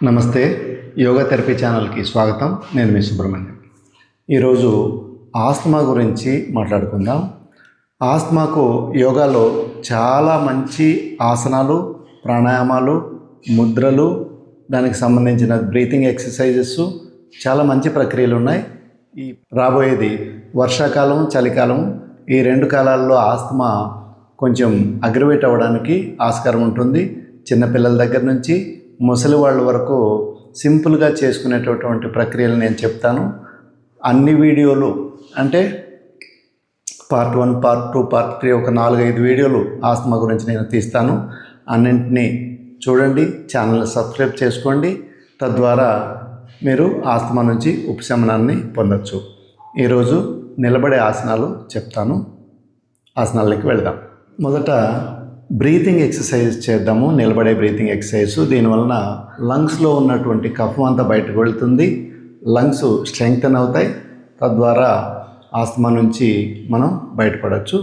నమస్తే, yoga therapy ఛానల్కి స్వాగతం. నేను మీ సుబ్రహ్మణ్యం. ఈరోజు ఆస్తమా గురించి మాట్లాడుకుందాం. ఆస్తమాకు యోగాలో చాలా మంచి ఆసనాలు, ప్రాణాయామాలు, ముద్రలు, దానికి సంబంధించిన బ్రీతింగ్ ఎక్సర్సైజెస్, చాలా మంచి ప్రక్రియలు ఉన్నాయి. ఈ రాబోయేది వర్షాకాలం, చలికాలం, ఈ రెండు కాలాల్లో ఆస్తమా కొంచెం అగ్రవేట్ అవ్వడానికి ఆస్కారం ఉంటుంది. చిన్నపిల్లల దగ్గర నుంచి ముసలి వాళ్ళ వరకు సింపుల్గా చేసుకునేటటువంటి ప్రక్రియలు నేను చెప్తాను. అన్ని వీడియోలు అంటే పార్ట్ 1, పార్ట్ 2, పార్ట్ 3 ఒక 4-5 వీడియోలు ఆస్తమా గురించి నేను తీస్తాను. అన్నింటినీ చూడండి, ఛానల్ని సబ్స్క్రైబ్ చేసుకోండి. తద్వారా మీరు ఆస్తమా నుంచి ఉపశమనాన్ని పొందొచ్చు. ఈరోజు నిలబడే ఆసనాలు చెప్తాను. ఆసనాలకి వెళ్దాం. మొదట బ్రీతింగ్ ఎక్సర్సైజ్ చేద్దాము. నిలబడే బ్రీతింగ్ ఎక్సర్సైజ్. దీనివలన లంగ్స్లో ఉన్నటువంటి కఫం అంతా బయటకు వెళ్తుంది, లంగ్స్ స్ట్రెంగ్తన్ అవుతాయి. తద్వారా ఆస్తమా నుంచి మనం బయటపడవచ్చు.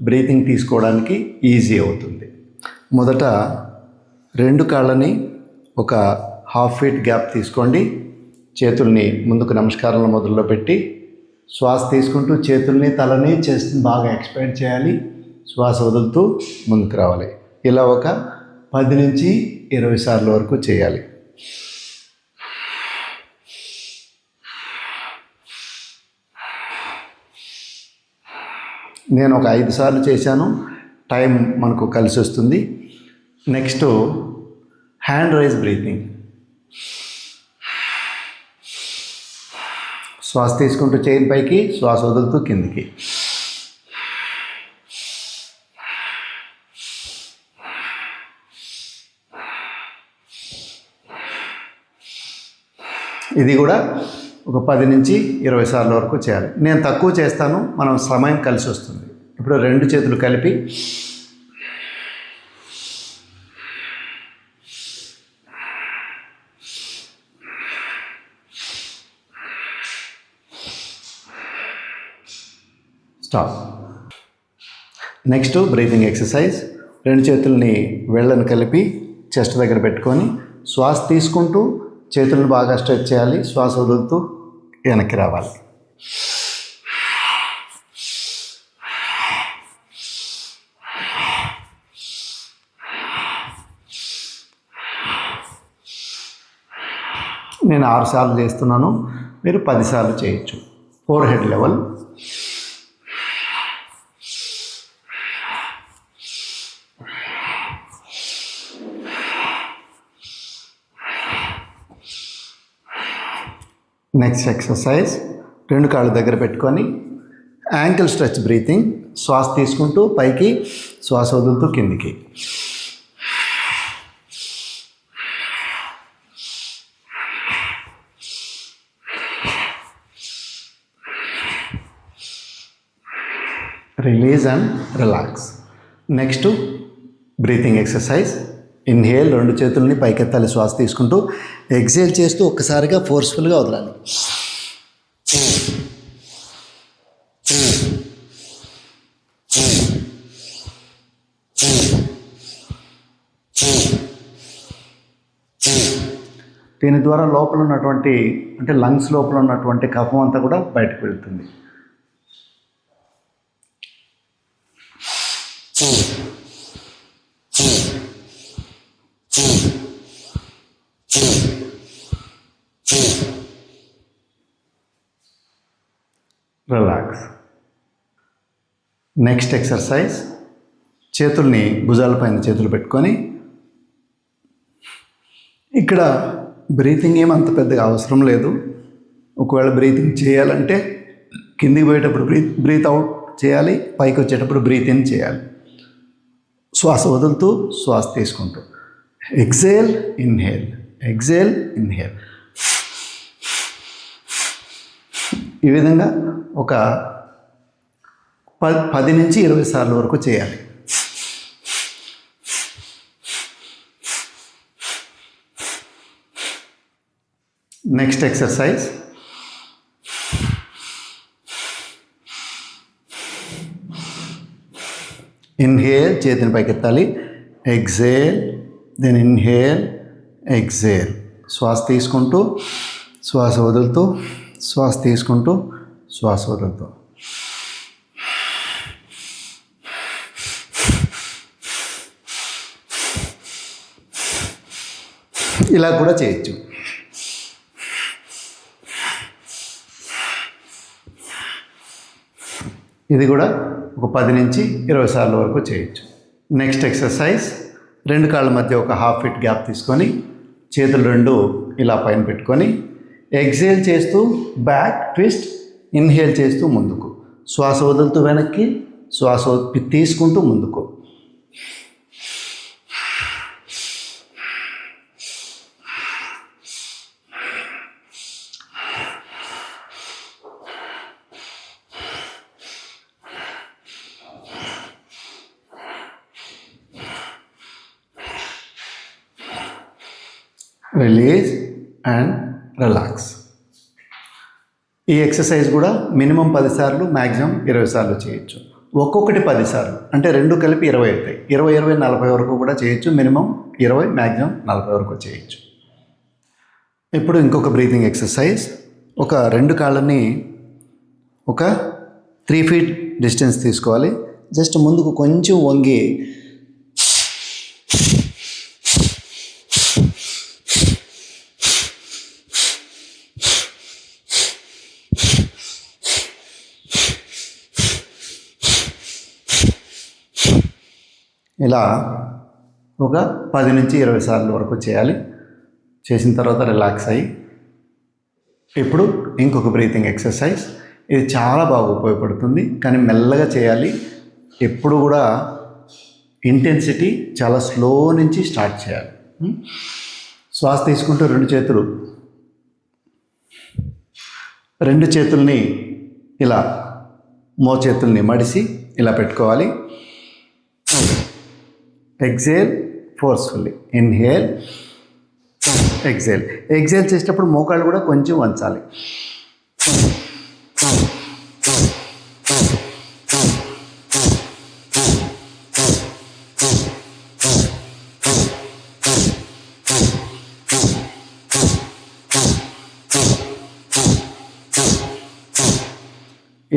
బ్రీతింగ్ తీసుకోవడానికి ఈజీ అవుతుంది. మొదట 2 కాళ్ళని ఒక 1/2 ఫీట్ గ్యాప్ తీసుకోండి. చేతుల్ని ముందుకు నమస్కారంలో మొదల్లో పెట్టి శ్వాస తీసుకుంటూ చేతుల్ని, తలని, చెస్ట్ని బాగా ఎక్స్పాండ్ చేయాలి. శ్వాస వదులుతూ ముందుకు రావాలి. ఇలా ఒక 10 నుంచి 20 సార్లు వరకు చేయాలి. నేను ఒక 5 సార్లు చేశాను. టైం మనకు కలిసి వస్తుంది. Next hand raise breathing. శ్వాస తీసుకుంటూ చేయి పైకి, శ్వాస వదులుతూ కిందికి. ఇది కూడా ఒక 10 నుంచి 20 సార్ల వరకు చేయాలి. నేను తక్కువ చేస్తాను, మనం సమయం కలిసి వస్తుంది. ఇప్పుడు 2 చేతులు కలిపి స్టాప్. Next breathing exercise. 2 చేతుల్ని వేళ్ళను కలిపి చెస్ట్ దగ్గర పెట్టుకొని శ్వాస తీసుకుంటూ చేతులను బాగా స్ట్రెచ్ చేయాలి. శ్వాస వదులుతూ వెనక్కి రావాలి. నేను 6 సార్లు చేస్తున్నాను, మీరు 10 సార్లు చేయొచ్చు. Four head level. Next exercise. 2 కాళ్ళు దగ్గర పెట్టుకొని యాంకిల్ స్ట్రెచ్ బ్రీతింగ్. శ్వాస తీసుకుంటూ పైకి, శ్వాస వదులుతూ కిందికి. Release and relax. Next breathing exercise. Inhale. 2 చేతుల్ని పైకెత్తాలి శ్వాస తీసుకుంటూ. ఎక్సేల్ చేస్తూ ఒక్కసారిగా ఫోర్స్ఫుల్గా వదలాలి. దీని ద్వారా లోపల ఉన్నటువంటి అంటే లంగ్స్ లోపల ఉన్నటువంటి కఫం అంతా కూడా బయటకు వెళ్తుంది. రిలాక్స్. Next exercise. చేతుల్ని భుజాలపైన చేతులు పెట్టుకొని ఇక్కడ బ్రీతింగ్ ఏమంత పెద్దగా అవసరం లేదు. ఒకవేళ బ్రీతింగ్ చేయాలంటే కిందికి పోయేటప్పుడు బ్రీత్ అవుట్ చేయాలి, పైకి వచ్చేటప్పుడు బ్రీత్ ఇన్ చేయాలి. శ్వాస వదులుతూ శ్వాస తీసుకుంటూ. Exhale, inhale, exhale, inhale. ఈ విధంగా ఒక 10 నుంచి 20 సార్లు వరకు చేయాలి. Next exercise. ఇన్హేల్, చేతిని పైకెత్తాలి. Exhale, then inhale, exhale. శ్వాస తీసుకుంటూ శ్వాస వదులుతూ, శ్వాస తీసుకుంటూ శ్వాస వదులుతూ. ఇలా కూడా చేయొచ్చు. ఇది కూడా ఒక 10 నుంచి 20 సార్లు వరకు చేయొచ్చు. నెక్స్ట్ ఎక్సర్సైజ్, 2 కాళ్ళ మధ్య ఒక హాఫ్ ఫీట్ గ్యాప్ తీసుకొని చేతులు 2 ఇలా పైన పెట్టుకొని ఎక్సేల్ చేస్తూ బ్యాక్ ట్విస్ట్, ఇన్హేల్ చేస్తూ ముందుకు, శ్వాస వదులుతూ వెనక్కి, శ్వాస తీసుకుంటూ ముందుకు. Release and relax. ఈ ఎక్సర్సైజ్ కూడా మినిమం 10 సార్లు, మ్యాక్సిమం 20 సార్లు చేయొచ్చు. ఒక్కొక్కటి 10 సార్లు అంటే 2 కలిపి 20 అవుతాయి. 20, 20, 40 వరకు కూడా చేయొచ్చు. మినిమం 20, మ్యాక్సిమం 40 వరకు చేయొచ్చు. ఇప్పుడు ఇంకొక బ్రీతింగ్ ఎక్సర్సైజ్. ఒక 2 కాళ్ళని ఒక 3 ఫీట్ డిస్టెన్స్ తీసుకోవాలి. జస్ట్ ముందుకు కొంచెం వంగి ఇలా ఒక 10 నుంచి 20 సార్లు వరకు చేయాలి. చేసిన తర్వాత రిలాక్స్ అయ్యి ఇప్పుడు ఇంకొక బ్రీతింగ్ ఎక్సర్సైజ్. ఇది చాలా బాగా ఉపయోగపడుతుంది, కానీ మెల్లగా చేయాలి. ఎప్పుడు కూడా ఇంటెన్సిటీ చాలా స్లో నుంచి స్టార్ట్ చేయాలి. శ్వాస తీసుకుంటూ 2 చేతుల్ని ఇలా మోచేతుల్ని మడిసి ఇలా పెట్టుకోవాలి. Exhale forcefully, inhale, exhale. Exhale చేసేటప్పుడు మోకాళ్ళు కూడా కొంచెం వంచాలి.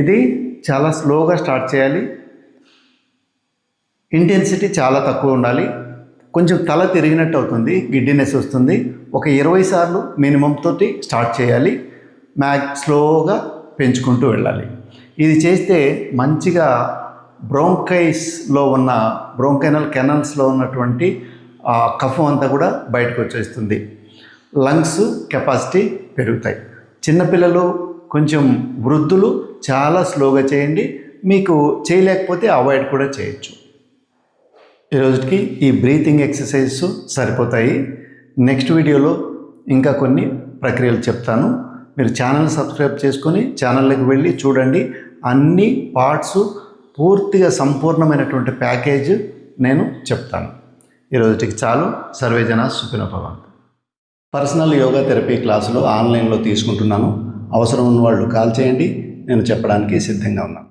ఇది చాలా స్లోగా స్టార్ట్ చేయాలి. ఇంటెన్సిటీ చాలా తక్కువ ఉండాలి. కొంచెం తల తిరిగినట్టు అవుతుంది, గిడ్డినెస్ వస్తుంది. ఒక 20 సార్లు మినిమం తోటి స్టార్ట్ చేయాలి. స్లోగా పెంచుకుంటూ వెళ్ళాలి. ఇది చేస్తే మంచిగా బ్రోంకైనల్ కెనల్స్లో ఉన్నటువంటి కఫం అంతా కూడా బయటకు వచ్చేస్తుంది. లంగ్స్ కెపాసిటీ పెరుగుతాయి. చిన్నపిల్లలు, కొంచెం వృద్ధులు చాలా స్లోగా చేయండి. మీకు చేయలేకపోతే అవాయిడ్ కూడా చేయొచ్చు. ఈరోజుకి ఈ బ్రీతింగ్ ఎక్సర్సైజెస్ సరిపోతాయి. నెక్స్ట్ వీడియోలో ఇంకా కొన్ని ప్రక్రియలు చెప్తాను. మీరు ఛానల్ సబ్స్క్రైబ్ చేసుకొని ఛానల్లోకి వెళ్ళి చూడండి. అన్ని పార్ట్స్ పూర్తిగా సంపూర్ణమైనటువంటి ప్యాకేజ్ నేను చెప్తాను. ఈరోజుకి చాలు. సర్వేజన సుఖినో భవంతు. పర్సనల్ యోగా థెరపీ క్లాసులు ఆన్లైన్లో తీసుకుంటున్నాను. అవసరం ఉన్న వాళ్ళు కాల్ చేయండి. నేను చెప్పడానికి సిద్ధంగా ఉన్నాను.